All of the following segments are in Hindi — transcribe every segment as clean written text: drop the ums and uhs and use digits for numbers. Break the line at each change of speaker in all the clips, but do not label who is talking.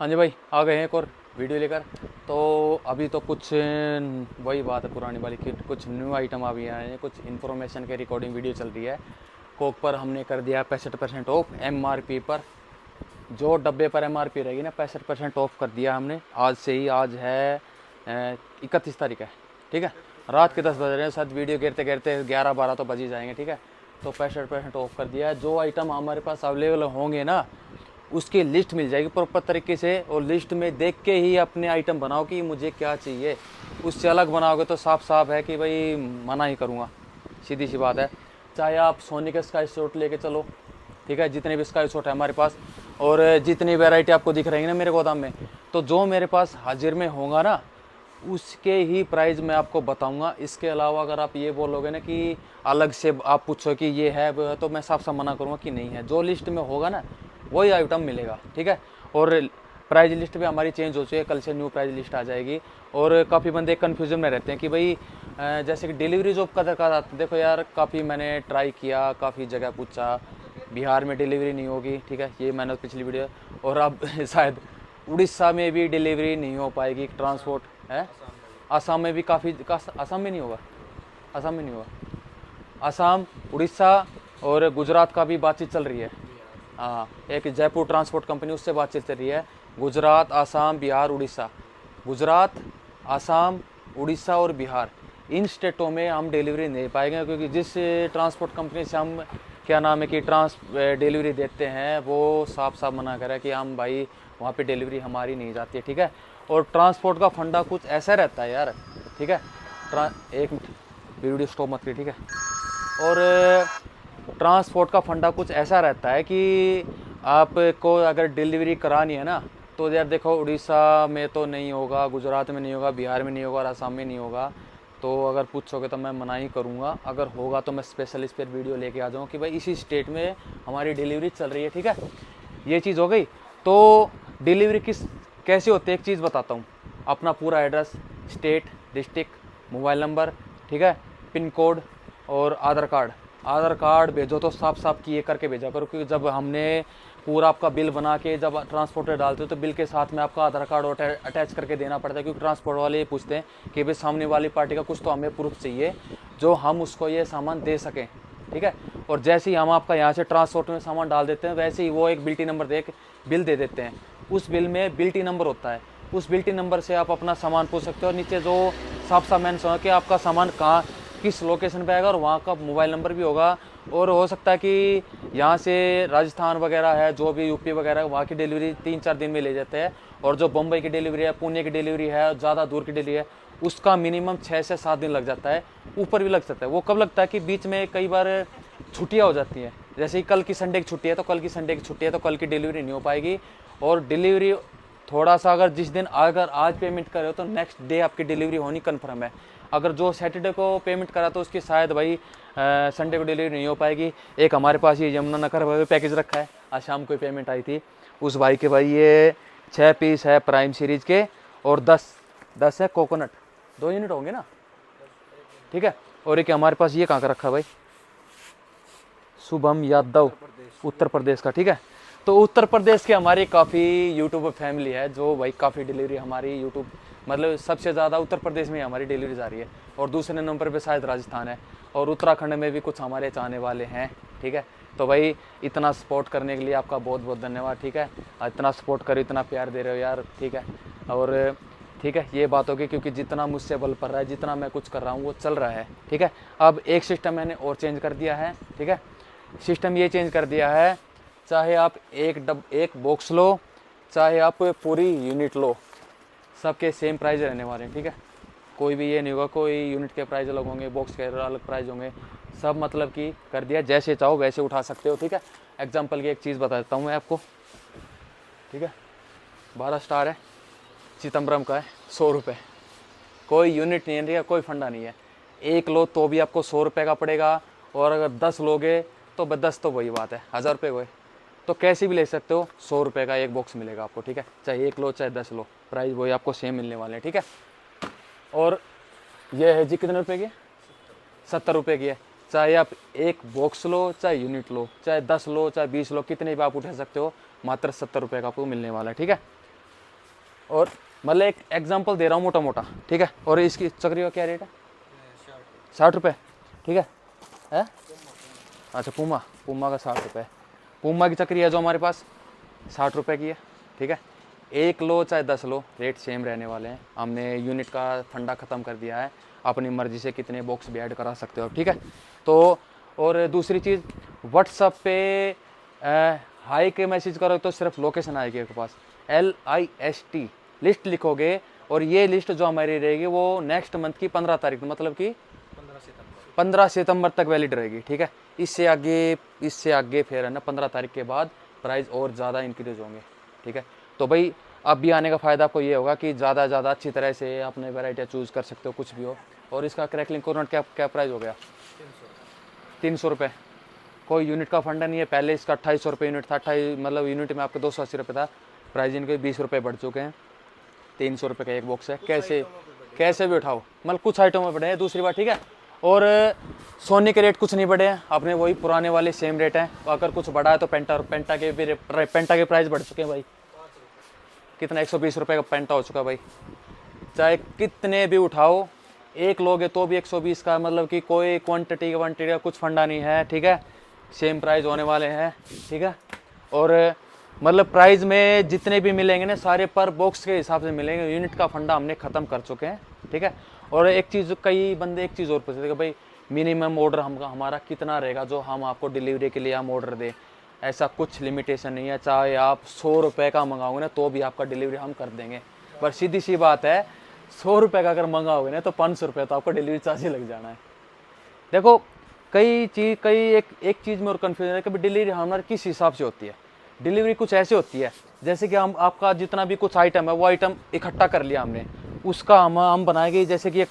हाँ जी भाई, आ गए हैं एक और वीडियो लेकर। तो अभी तो कुछ वही बात है पुरानी वाली कि कुछ न्यू आइटम अभी आए हैं, कुछ इन्फॉर्मेशन के रिकॉर्डिंग वीडियो चल रही है। कोक पर हमने कर दिया 65% ऑफ MRP पर। जो डब्बे पर MRP रहेगी ना 65% ऑफ कर दिया हमने आज से ही। आज है 31 तारीख है, ठीक है। रात के 10 बज रहे हैं, शायद वीडियो गिरते गिरते 11-12 तो बज ही जाएंगे, ठीक है। तो 65% ऑफ कर दिया है। जो आइटम हमारे पास अवेलेबल होंगे ना उसकी लिस्ट मिल जाएगी प्रॉपर तरीके से, और लिस्ट में देख के ही अपने आइटम बनाओ कि मुझे क्या चाहिए। उससे अलग बनाओगे तो साफ साफ है कि भाई मना ही करूँगा, सीधी सी बात है। चाहे आप सोनी का स्काई शॉट लेके चलो, ठीक है, जितने भी स्काई शॉट है हमारे पास, और जितनी वैरायटी आपको दिख रही है ना मेरे गोदाम में, तो जो मेरे पास हाजिर में होगा ना उसके ही प्राइस मैं आपको बताऊंगा। इसके अलावा अगर आप ये बोलोगे ना कि अलग से आप पूछो कि ये है वो है, तो मैं साफ साफ मना करूँगा कि नहीं है। जो लिस्ट में होगा ना वही आइटम मिलेगा, ठीक है। और प्राइस लिस्ट भी हमारी चेंज हो चुकी है, कल से न्यू प्राइस लिस्ट आ जाएगी। और काफ़ी बंदे कन्फ्यूजन में रहते हैं कि भाई जैसे कि डिलीवरी जॉब का दरकार आता है। देखो यार, काफ़ी मैंने ट्राई किया, काफ़ी जगह पूछा, बिहार में डिलीवरी नहीं होगी, ठीक है, ये मैंने पिछली वीडियो। और अब शायद उड़ीसा में भी डिलीवरी नहीं हो पाएगी, ट्रांसपोर्ट है। आसाम में भी आसाम में नहीं होगा, आसाम में नहीं होगा। आसाम, उड़ीसा और गुजरात का भी बातचीत चल रही है। हाँ, एक जयपुर ट्रांसपोर्ट कंपनी, उससे बातचीत चल रही है। गुजरात, आसाम, बिहार, उड़ीसा। गुजरात, आसाम, उड़ीसा और बिहार, इन स्टेटों में हम डिलीवरी नहीं पाएंगे, क्योंकि जिस ट्रांसपोर्ट कंपनी से हम क्या नाम है कि डिलीवरी देते हैं वो साफ साफ मना करे कि हम भाई वहाँ पे डिलीवरी हमारी नहीं जाती है, ठीक है। और ट्रांसपोर्ट का फंडा कुछ ऐसा रहता है यार, ठीक है। एक मिनट, वीडियो स्टॉप मत करिए, ठीक है। और ट्रांसपोर्ट का फंडा कुछ ऐसा रहता है कि आपको अगर डिलीवरी करानी है ना, तो यार देखो उड़ीसा में तो नहीं होगा, गुजरात में नहीं होगा, बिहार में नहीं होगा और आसाम में नहीं होगा। तो अगर पूछोगे तो मैं मना ही करूँगा। अगर होगा तो मैं स्पेशल इस पर वीडियो लेके आ जाऊँ कि भाई इसी स्टेट में हमारी डिलीवरी चल रही है, ठीक है। ये चीज़ हो गई। तो डिलीवरी कैसे होती है एक चीज़ बताता हूँ। अपना पूरा address, state, district, mobile number, ठीक है, पिन कोड और आधार कार्ड भेजो तो साफ साफ किए करके भेजा करो, क्योंकि जब हमने पूरा आपका बिल बना के जब ट्रांसपोर्टर डालते हो तो बिल के साथ में आपका आधार कार्ड अटैच करके देना पड़ता है, क्योंकि ट्रांसपोर्ट वाले ये पूछते हैं कि भाई सामने वाली पार्टी का कुछ तो हमें प्रूफ चाहिए जो हम उसको ये सामान दे सकें, ठीक है। और जैसे ही हम आपका यहाँ से ट्रांसपोर्ट में सामान डाल देते हैं, वैसे ही वो एक बिल्टी नंबर दे बिल दे देते हैं। उस बिल में बिल्टी नंबर होता है, उस बिल्टी नंबर से आप अपना सामान पूछ सकते हो। और नीचे जो साफ साफ मैंने सुना कि आपका सामान कहाँ किस लोकेशन पे आएगा और वहाँ का मोबाइल नंबर भी होगा। और हो सकता है कि यहाँ से राजस्थान वगैरह है, जो भी यूपी वगैरह, वहाँ की डिलीवरी 3-4 दिन में ले जाते हैं। और जो बम्बई की डिलीवरी है, पुणे की डिलीवरी है, ज़्यादा दूर की डिलीवरी है, उसका मिनिमम 6 से 7 दिन लग जाता है, ऊपर भी लग सकता है। वो कब लगता है कि बीच में कई बार छुट्टियाँ हो जाती हैं, जैसे ही कल की संडे की छुट्टी है तो कल की संडे की छुट्टी है तो कल की डिलीवरी नहीं हो पाएगी। और डिलीवरी थोड़ा सा अगर जिस दिन अगर आज पेमेंट करे हो तो नेक्स्ट डे आपकी डिलीवरी होनी कन्फर्म है। अगर जो सैटरडे को पेमेंट करा तो उसकी शायद भाई संडे को डिलीवरी नहीं हो पाएगी। एक हमारे पास ये यमुनानगर भाई पैकेज रखा है, आज शाम को पेमेंट आई थी उस भाई के। भाई ये 6 पीस है प्राइम सीरीज के और 10 है कोकोनट, 2 यूनिट होंगे ना, ठीक है। और एक हमारे पास ये कहाँ का रखा है भाई, शुभम यादव, उत्तर प्रदेश का, ठीक है। तो उत्तर प्रदेश के हमारी काफ़ी यूट्यूबर फैमिली है जो भाई काफ़ी डिलीवरी हमारी यूट्यूब, मतलब सबसे ज़्यादा उत्तर प्रदेश में हमारी डिलीवरी जा रही है। और दूसरे नंबर पे शायद राजस्थान है, और उत्तराखंड में भी कुछ हमारे चाहने वाले हैं, ठीक है। तो भाई इतना सपोर्ट करने के लिए आपका बहुत बहुत धन्यवाद, ठीक है। इतना सपोर्ट करो, इतना प्यार दे रहे हो यार, ठीक है। और ठीक है, ये बात होगी क्योंकि जितना मुझसे बल पड़ रहा है, जितना मैं कुछ कर रहा हूँ वो चल रहा है, ठीक है। अब एक सिस्टम मैंने और चेंज कर दिया है, ठीक है। सिस्टम ये चेंज कर दिया है, चाहे आप एक बॉक्स लो, चाहे आप पूरी यूनिट लो, सबके सेम प्राइस रहने वाले हैं, ठीक है। कोई भी ये नहीं होगा कोई यूनिट के प्राइस अलग होंगे, बॉक्स के अलग प्राइस होंगे, सब मतलब कि कर दिया, जैसे चाहो वैसे उठा सकते हो, ठीक है। एग्जांपल की एक चीज़ बता देता हूँ मैं आपको, ठीक है। 12 स्टार है, चिदम्बरम का है, 100 रुपये, कोई यूनिट नहीं है, कोई फंडा नहीं है। एक लो तो भी आपको 100 रुपये का पड़ेगा, और अगर 10 लोगे तो 10 तो वही बात है, 1000 रुपये हुए। तो कैसे भी ले सकते हो, 100 रुपये का एक बॉक्स मिलेगा आपको, ठीक है। चाहे एक लो चाहे 10 लो, प्राइस वही आपको सेम मिलने वाले हैं, ठीक है। और ये है जी कितने रुपए की, 70 रुपये की है। चाहे आप एक बॉक्स लो चाहे यूनिट लो, चाहे 10 लो चाहे 20 लो, कितने भी आप उठा सकते हो, मात्र 70 रुपये का आपको मिलने वाला है, ठीक है। और मतलब एक एग्जांपल दे रहा हूँ मोटा मोटा, ठीक है। और इसकी चक्री का क्या रेट है? 60 रुपये, ठीक है। अच्छा पूमा का 60 रुपये। पूमा की चक्री है जो हमारे पास 60 रुपये की है, ठीक है। 1 लो चाहे 10 लो, रेट सेम रहने वाले हैं। हमने यूनिट का फंडा ख़त्म कर दिया है, अपनी मर्ज़ी से कितने बॉक्स भी ऐड करा सकते हो, ठीक है। तो और दूसरी चीज़, व्हाट्सअप पे हाई के मैसेज करो तो सिर्फ लोकेशन आएगी आपके पास, LIST लिस्ट लिखोगे, और ये लिस्ट जो हमारी रहेगी वो नेक्स्ट मंथ की 15 तारीख, मतलब कि 15 सितंबर तक वैलिड रहेगी, ठीक है। इससे आगे फिर है ना 15 तारीख के बाद प्राइस और ज़्यादा इंक्रीज होंगे, ठीक है। तो भाई अब भी आने का फ़ायदा आपको ये होगा कि ज़्यादा अच्छी तरह से अपने वैरायटियाँ चूज़ कर सकते हो, कुछ भी हो। और इसका क्रैकलिंग कोकोनट क्या प्राइस हो गया? 300 रुपये। कोई यूनिट का फंडा नहीं है, पहले इसका 2800 रुपये यूनिट था, 28 मतलब यूनिट में आपको 280 रुपये था, प्राइस इनके 20 रुपये बढ़ चुके हैं, 300 रुपये का एक बॉक्स है। कैसे भी उठाओ, मतलब कुछ आइटम में बढ़े हैं, दूसरी बात, ठीक है। और सोने के रेट कुछ नहीं बढ़े हैं, अपने वही पुराने वाले सेम रेट हैं। अगर कुछ बढ़ा है तो पेंटा के प्राइस बढ़ चुके हैं भाई। कितना? 120 रुपये का पेंटा हो चुका है भाई। चाहे कितने भी उठाओ, एक लोगे तो भी 120 का, मतलब कि कोई क्वांटिटी का कुछ फंडा नहीं है, ठीक है। सेम प्राइस होने वाले हैं, ठीक है। और मतलब प्राइस में जितने भी मिलेंगे ना सारे पर बॉक्स के हिसाब से मिलेंगे। यूनिट का फंडा हमने ख़त्म कर चुके हैं, ठीक है। और एक चीज़, कई बंदे एक चीज़ और पूछते हैं कि भाई मिनिमम ऑर्डर हमारा कितना रहेगा जो हम आपको डिलीवरी के लिए हम ऑर्डर दें। ऐसा कुछ लिमिटेशन नहीं है, चाहे आप 100 रुपये का मंगाओगे ना तो भी आपका डिलीवरी हम कर देंगे। पर सीधी सी बात है, 100 रुपये का अगर मंगाओगे ना तो 500 रुपये तो आपको डिलीवरी चार्ज ही लग जाना है। देखो एक चीज़ में और कन्फ्यूजन है कि डिलीवरी हमारी किस हिसाब से होती है। डिलीवरी कुछ ऐसे होती है जैसे कि हम आपका जितना भी कुछ आइटम है वो आइटम इकट्ठा कर लिया हमने, उसका हम बनाएंगे। जैसे कि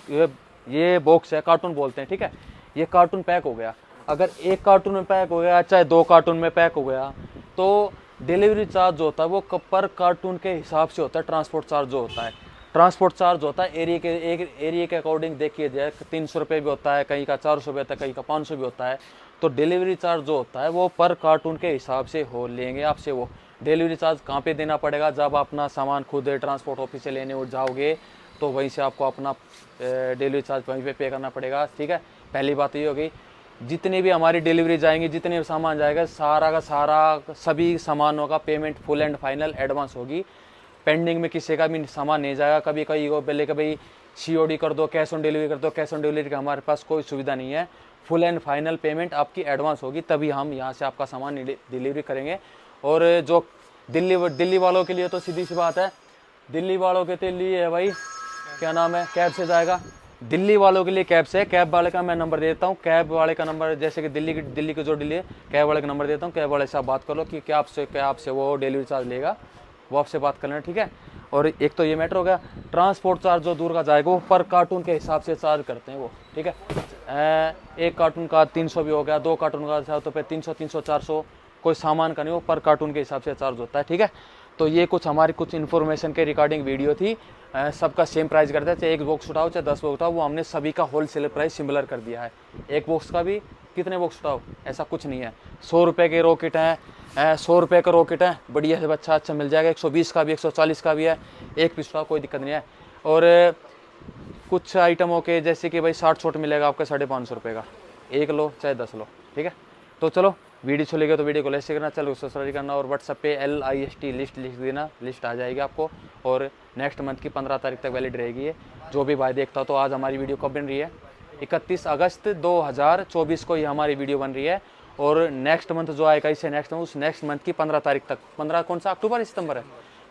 ये बॉक्स है, कार्टून बोलते हैं, ठीक है। ये कार्टून पैक हो गया, अगर एक कार्टून में पैक हो गया चाहे 2 कार्टून में पैक हो गया तो डिलीवरी चार्ज जो होता है वो पर कार्टून के हिसाब से होता है। ट्रांसपोर्ट चार्ज जो होता है, ट्रांसपोर्ट चार्ज होता है एरिया के अकॉर्डिंग देखिए जाए, 300 रुपये भी होता है, कहीं का 400 भी होता है, कहीं का 500 भी होता है। तो डिलीवरी चार्ज जो होता है वो पर कार्टून के हिसाब से लेंगे आपसे। वो डिलीवरी चार्ज कहाँ पे देना पड़ेगा? जब अपना सामान खुद ट्रांसपोर्ट ऑफिस से लेने उठ जाओगे तो वहीं से आपको अपना डिलीवरी चार्ज वहीं पे करना पड़ेगा, ठीक है। पहली बात ये होगी, जितनी भी हमारी डिलीवरी जाएंगी, जितने भी सामान जाएगा, सारा का सारा सभी सामानों का payment full and final advance होगी। पेंडिंग में किसी का भी सामान नहीं जाएगा। कभी कहीं को पहले कि भाई COD कर दो, कैश ऑन डिलीवरी कर दो, कैश ऑन डिलीवरी का हमारे पास कोई सुविधा नहीं है। फुल एंड फाइनल पेमेंट आपकी एडवांस होगी, तभी हम यहाँ से आपका सामान डिलीवरी करेंगे। और जो दिल्ली वालों के लिए तो सीधी सी बात है, दिल्ली वालों के लिए है भाई, क्या नाम है, कैब से जाएगा। दिल्ली वालों के लिए कैब से, कैब वाले का मैं नंबर देता हूँ। कैब वाले का नंबर, जैसे कि दिल्ली की जो कैब वाले का नंबर देता हूँ, कैब वाले से आप बात कर लो कि क्या आपसे वो डिलीवरी चार्ज लेगा, वो आपसे बात कर लेना, ठीक है। और एक तो ये मैटर हो गया। ट्रांसपोर्ट चार्ज जो दूर का जाएगा वो पर कार्टून के हिसाब से चार्ज करते हैं वो, ठीक है। एक कार्टून का 300 भी हो गया, 2 कार्टून का तो फिर 300 400, कोई सामान का नहीं, वो पर कार्टून के हिसाब से चार्ज होता है, ठीक है। तो ये हमारी कुछ इन्फॉर्मेशन के रिगार्डिंग वीडियो थी। सबका सेम प्राइस करते हैं, चाहे एक बॉक्स उठाओ चाहे 10 बॉक्स उठाओ, वो हमने सभी का होलसेल प्राइस सिमिलर कर दिया है। एक बॉक्स का भी कितने बॉक्स उठाओ ऐसा कुछ नहीं है। 100 रुपये के रॉकेट हैं, 100 रुपये का रॉकेट है, बढ़िया से अच्छा मिल जाएगा। 120 का भी 140 का भी है, एक पीस उठाओ कोई दिक्कत नहीं है। और कुछ आइटमों के जैसे कि भाई 60 शॉट मिलेगा आपका 550 रुपये का, एक लो चाहे 10 लो, ठीक है। तो चलो वीडियो अच्छी लगे तो वीडियो को लाइक करना, चलो सब्सक्राइब करना, और व्हाट्सएप पे LIST लिस्ट लिख देना, लिस्ट आ जाएगी आपको। और नेक्स्ट मंथ की 15 तारीख तक वैलिड रहेगी ये। जो भी भाई देखता हो, तो आज हमारी वीडियो कब बन रही है? 31 अगस्त 2024 को ये हमारी वीडियो बन रही है। और नेक्स्ट मंथ जो आएगा इससे नेक्स्ट मंथ की 15 तारीख तक, 15 कौन सा अक्टूबर सितंबर है,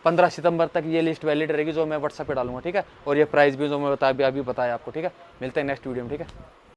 15 सितंबर तक ये लिस्ट वैलिड रहेगी, जो मैं व्हाट्सएप पे डालूंगा, ठीक है। और ये प्राइस भी जो मैं अभी बताया आपको, ठीक है। मिलते हैं नेक्स्ट वीडियो में, ठीक है।